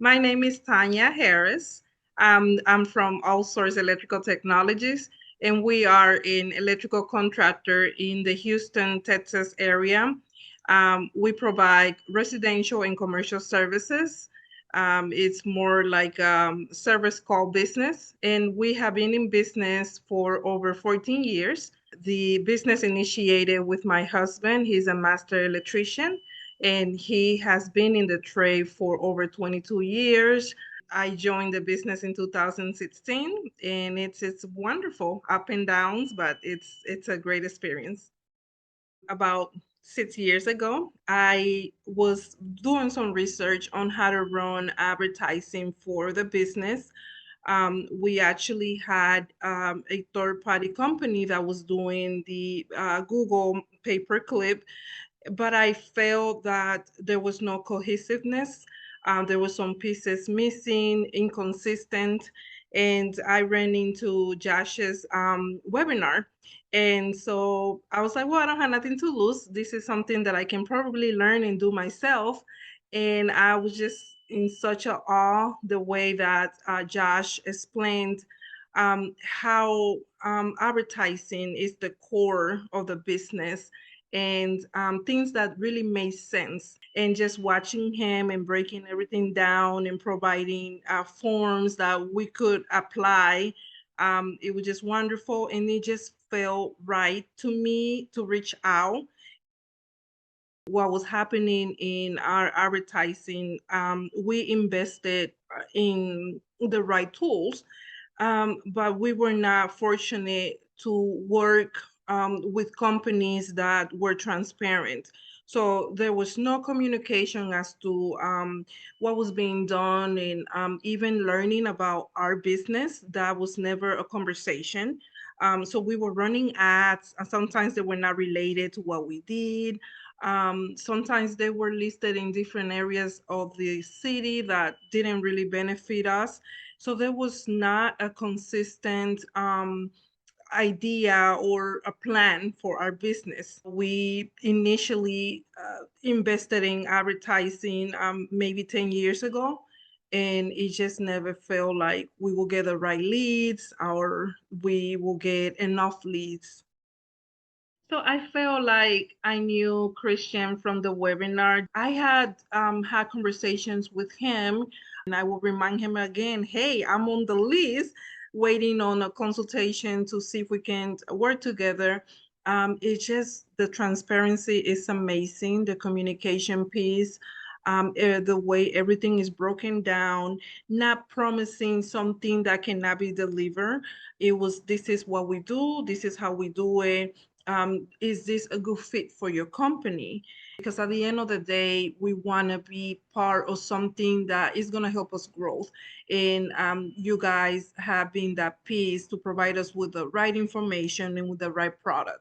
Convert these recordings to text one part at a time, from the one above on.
My name is Tanya Harris. I'm from All Source Electrical Technologies, and we are an electrical contractor in the Houston, Texas area. We provide residential and commercial services. It's more like service call business, and we have been in business for over 14 years. The business initiated with my husband. He's a master electrician and he has been in the trade for over 22 years. I joined the business in 2016 and it's wonderful, up and downs, but it's a great experience. About 6 years ago, I was doing some research on how to run advertising for the business. We actually had a third party company that was doing the Google pay per clip, but I felt that there was no cohesiveness. There were some pieces missing, inconsistent, and I ran into Josh's webinar. And so I was like, well, I don't have nothing to lose. This is something that I can probably learn and do myself. And I was just in such a awe the way that Josh explained how advertising is the core of the business and things that really made sense. And just watching him and breaking everything down and providing forms that we could apply, it was just wonderful. And it just felt right to me to reach out what was happening in our advertising. We invested in the right tools, but we were not fortunate to work with companies that were transparent. So there was no communication as to what was being done and even learning about our business. That was never a conversation. So we were running ads, and sometimes they were not related to what we did. Sometimes they were listed in different areas of the city that didn't really benefit us. So there was not a consistent idea or a plan for our business. We initially invested in advertising maybe 10 years ago, and it just never felt like we will get the right leads or we will get enough leads. So I felt like I knew Christian from the webinar. I had conversations with him, and I will remind him again, hey, I'm on the list waiting on a consultation to see if we can work together. It's just the transparency is amazing, the communication piece, the way everything is broken down, not promising something that cannot be delivered. It was, this is what we do, this is how we do it. Is this a good fit for your company? Because at the end of the day, we want to be part of something that is going to help us grow. And you guys have been that piece to provide us with the right information and with the right product.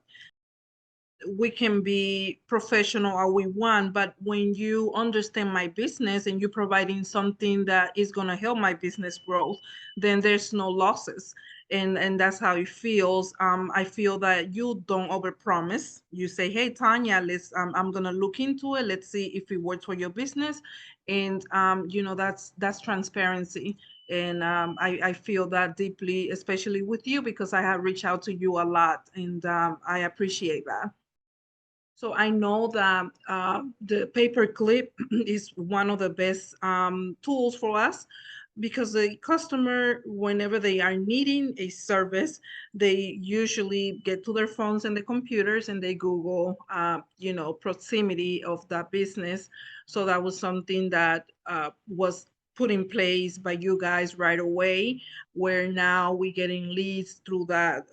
We can be professional all we want, but when you understand my business and you're providing something that is going to help my business growth, then there's no losses. And that's how it feels. I feel that you don't overpromise. You say, hey, Tanya, I'm going to look into it. Let's see if it works for your business. And that's transparency. And I feel that deeply, especially with you, because I have reached out to you a lot, and I appreciate that. So I know that the paperclip is one of the best tools for us, because the customer, whenever they are needing a service, they usually get to their phones and the computers and they Google, proximity of that business. So that was something that was put in place by you guys right away, where now we're getting leads through that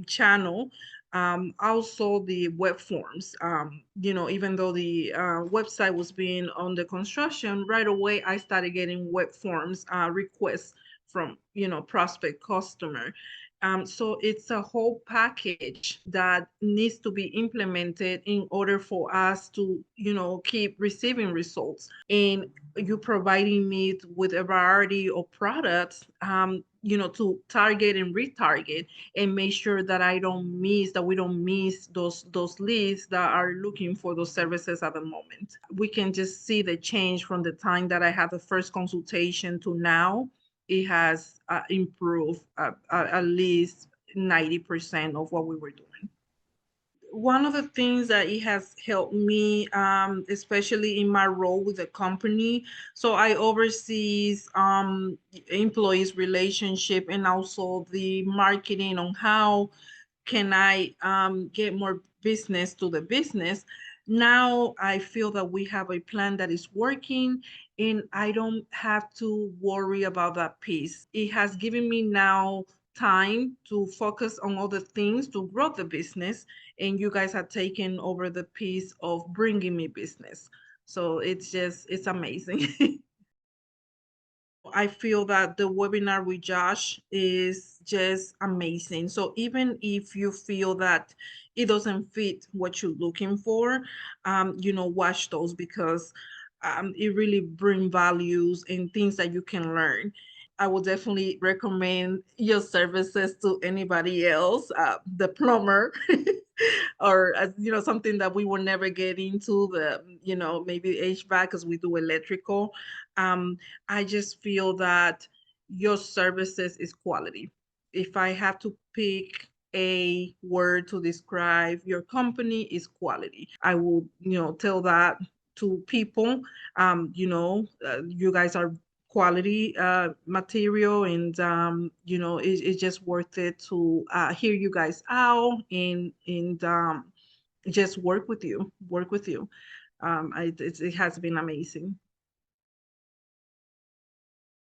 channel. Also the web forms, even though the website was being under construction, right away I started getting web forms requests from prospect customer. So it's a whole package that needs to be implemented in order for us to, keep receiving results. And you providing me with a variety of products, to target and retarget and make sure that we don't miss those leads that are looking for those services at the moment. We can just see the change from the time that I had the first consultation to now. It has improved at least 90% of what we were doing. One of the things that it has helped me, especially in my role with the company, so I oversees employees relationship and also the marketing on how can I get more business to the business. Now I feel that we have a plan that is working and I don't have to worry about that piece. It has given me now time to focus on other things to grow the business, and you guys have taken over the piece of bringing me business. So it's amazing. I feel that the webinar with Josh is just amazing. So even if you feel that it doesn't fit what you're looking for, watch those because it really bring values and things that you can learn. I would definitely recommend your services to anybody else, the plumber, or something that we will never get into the maybe HVAC because we do electrical. Um, I just feel that your services is quality. If I have to pick a word to describe your company, is quality. I will, tell that to people. You guys are quality material, and it's just worth it to hear you guys out and just work with you. It has been amazing.